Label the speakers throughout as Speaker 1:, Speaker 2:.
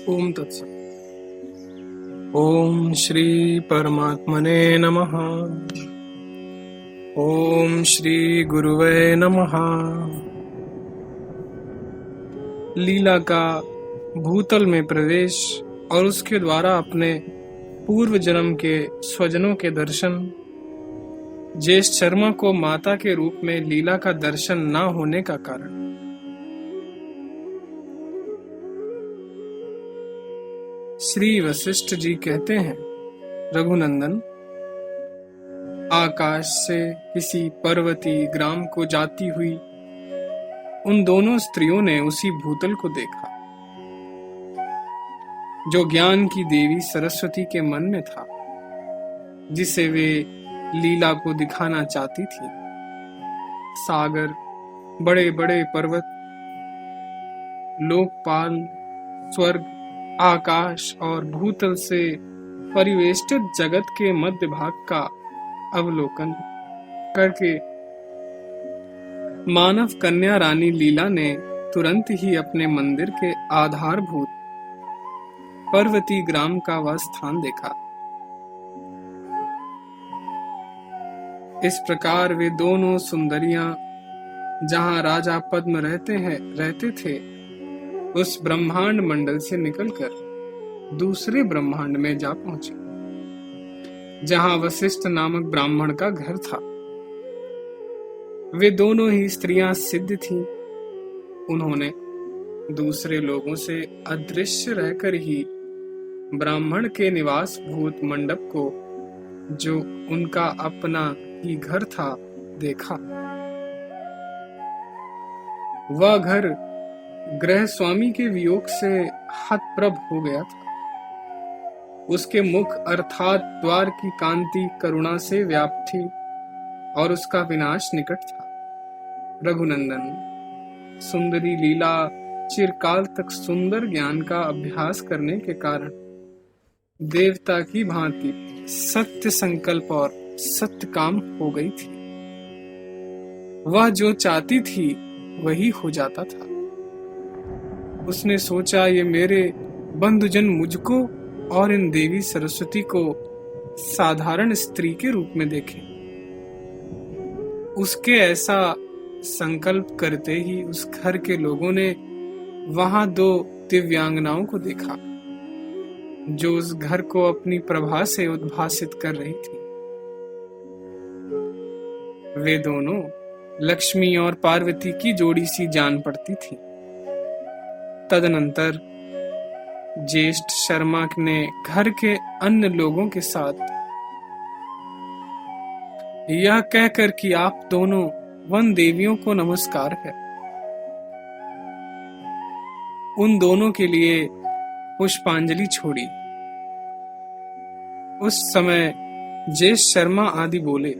Speaker 1: ओम तत्सत। ओम श्री परमात्मने नमः। ओम श्री गुरुवे नमः। लीला का भूतल में प्रवेश और उसके द्वारा अपने पूर्व जन्म के स्वजनों के दर्शन। ज्येष्ठ शर्मा को माता के रूप में लीला का दर्शन न होने का कारण। श्री वशिष्ठ जी कहते हैं, रघुनंदन, आकाश से किसी पर्वती ग्राम को जाती हुई उन दोनों स्त्रियों ने उसी भूतल को देखा जो ज्ञान की देवी सरस्वती के मन में था, जिसे वे लीला को दिखाना चाहती थी। सागर, बड़े बड़े पर्वत, लोकपाल, स्वर्ग, आकाश और भूतल से परिवेष्टित जगत के मध्य भाग का अवलोकन करके मानव कन्या रानी लीला ने तुरंत ही अपने मंदिर के आधारभूत पर्वती ग्राम का वह स्थान देखा। इस प्रकार वे दोनों सुंदरियां जहां राजा पद्म रहते थे, उस ब्रह्मांड मंडल से निकलकर दूसरे ब्रह्मांड में जा पहुंची, जहां वशिष्ठ नामक ब्राह्मण का घर था। वे दोनों ही स्त्रियां सिद्ध थीं। उन्होंने दूसरे लोगों से अदृश्य रहकर ही ब्राह्मण के निवास भूत मंडप को, जो उनका अपना ही घर था, देखा। वह घर गृह स्वामी के वियोग से हतप्रभ हो गया था। उसके मुख अर्थात द्वार की कांति करुणा से व्याप्त थी और उसका विनाश निकट था। रघुनंदन, सुंदरी लीला चिरकाल तक सुंदर ज्ञान का अभ्यास करने के कारण देवता की भांति सत्य संकल्प और सत्य काम हो गई थी। वह जो चाहती थी वही हो जाता था। उसने सोचा, ये मेरे बंधुजन मुझको और इन देवी सरस्वती को साधारण स्त्री के रूप में देखें। उसके ऐसा संकल्प करते ही उस घर के लोगों ने वहां दो दिव्यांगनाओं को देखा, जो उस घर को अपनी प्रभा से उद्भासित कर रही थी। वे दोनों लक्ष्मी और पार्वती की जोड़ी सी जान पड़ती थी। तदनंतर ज्येष्ठ शर्मा ने घर के अन्य लोगों के साथ यह कहकर कि आप दोनों वन देवियों को नमस्कार है, उन दोनों के लिए पुष्पांजलि छोड़ी। उस समय ज्येष्ठ शर्मा आदि बोले,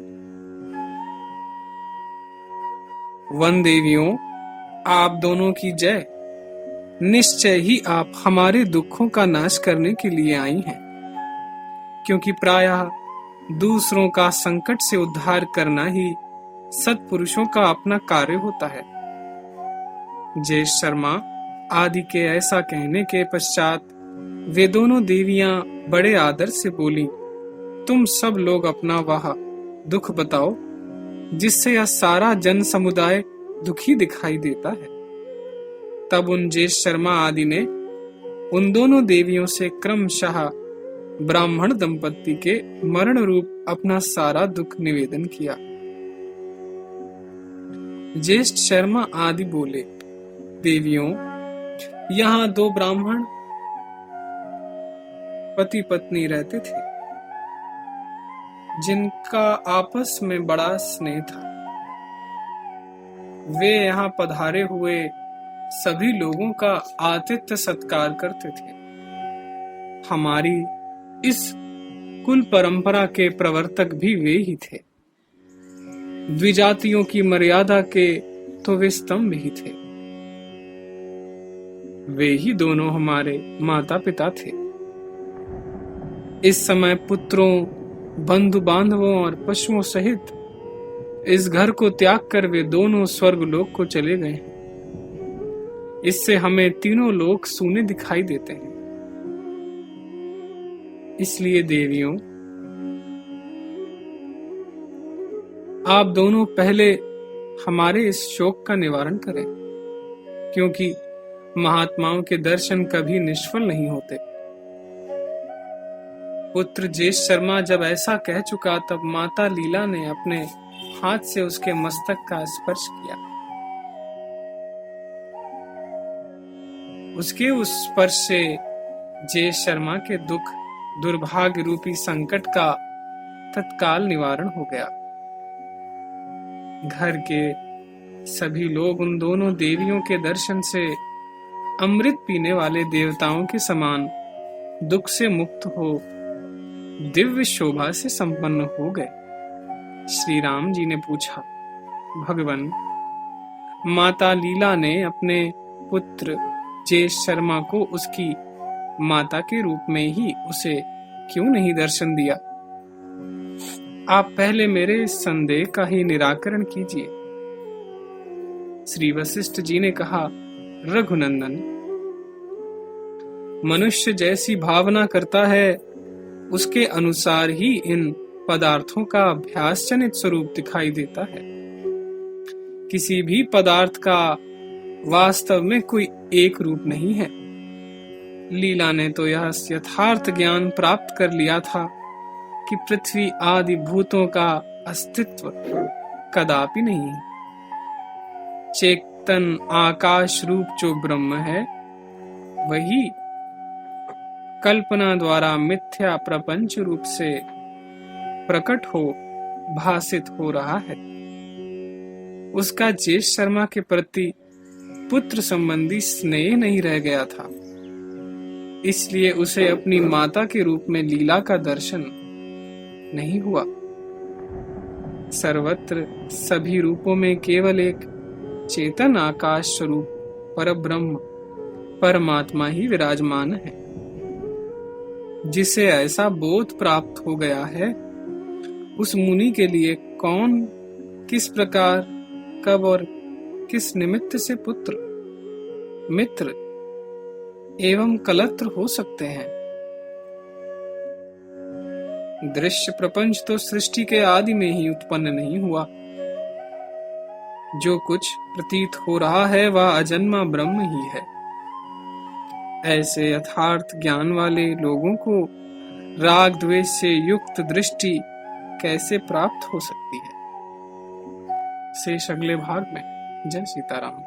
Speaker 1: वन देवियों, आप दोनों की जय। निश्चय ही आप हमारे दुखों का नाश करने के लिए आई हैं, क्योंकि प्रायः दूसरों का संकट से उद्धार करना ही सत्पुरुषों का अपना कार्य होता है। ज्येष्ठ शर्मा आदि के ऐसा कहने के पश्चात वे दोनों देवियां बड़े आदर से बोली, तुम सब लोग अपना वह दुख बताओ जिससे यह सारा जन समुदाय दुखी दिखाई देता है। तब उन ज्येष्ठ शर्मा आदि ने उन दोनों देवियों से क्रमशः ब्राह्मण दंपत्ति के मरण रूप अपना सारा दुख निवेदन किया। ज्येष्ठ शर्मा आदि बोले, देवियों, यहाँ दो ब्राह्मण पति पत्नी रहते थे, जिनका आपस में बड़ा स्नेह था। वे यहाँ पधारे हुए सभी लोगों का आतिथ्य सत्कार करते थे। हमारी इस कुल परंपरा के प्रवर्तक भी वे ही थे। द्विजातियों की मर्यादा के तो वे स्तंभ ही थे। वे ही दोनों हमारे माता पिता थे। इस समय पुत्रों, बंधु बांधवों और पशुओं सहित इस घर को त्याग कर वे दोनों स्वर्गलोक को चले गए हैं। इससे हमें तीनों लोक सूने दिखाई देते हैं। इसलिए देवियों, आप दोनों पहले हमारे इस शोक का निवारण करें, क्योंकि महात्माओं के दर्शन कभी निष्फल नहीं होते। पुत्र जेश शर्मा जब ऐसा कह चुका, तब माता लीला ने अपने हाथ से उसके मस्तक का स्पर्श किया। उसके उस स्पर्श से जेश शर्मा के दुख, दुर्भाग्य रूपी संकट का तत्काल निवारण हो गया। घर के सभी लोग उन दोनों देवियों के दर्शन से अमृत पीने वाले देवताओं के समान दुख से मुक्त हो दिव्य शोभा से संपन्न हो गए। श्री राम जी ने पूछा, भगवान, माता लीला ने अपने पुत्र जेश शर्मा को उसकी माता के रूप में ही उसे क्यों नहीं दर्शन दिया? आप पहले मेरे इस संदेह का ही निराकरण कीजिए। श्री वशिष्ठ जी ने कहा, रघुनंदन, मनुष्य जैसी भावना करता है उसके अनुसार ही इन पदार्थों का अभ्यास जनित स्वरूप दिखाई देता है। किसी भी पदार्थ का वास्तव में कोई एक रूप नहीं है। लीला ने तो यह यथार्थ ज्ञान प्राप्त कर लिया था कि पृथ्वी आदि भूतों का अस्तित्व कदापि नहीं है। चेतन आकाश रूप जो ब्रह्म है, वही कल्पना द्वारा मिथ्या प्रपंच रूप से प्रकट हो भासित हो रहा है। उसका जेश शर्मा के प्रति पुत्र संबंधी स्नेह नहीं रह गया था, इसलिए उसे अपनी माता के रूप में लीला का दर्शन नहीं हुआ। सर्वत्र सभी रूपों में केवल एक चेतन आकाश स्वरूप परब्रह्म परमात्मा ही विराजमान है। जिसे ऐसा बोध प्राप्त हो गया है, उस मुनि के लिए कौन, किस प्रकार, कब और किस निमित्त से पुत्र, मित्र एवं कलत्र हो सकते हैं? दृश्य प्रपंच तो सृष्टि के आदि में ही उत्पन्न नहीं हुआ। जो कुछ प्रतीत हो रहा है वह अजन्मा ब्रह्म ही है। ऐसे यथार्थ ज्ञान वाले लोगों को राग द्वेष से युक्त दृष्टि कैसे प्राप्त हो सकती है? शेष अगले भाग में। जय सीताराम।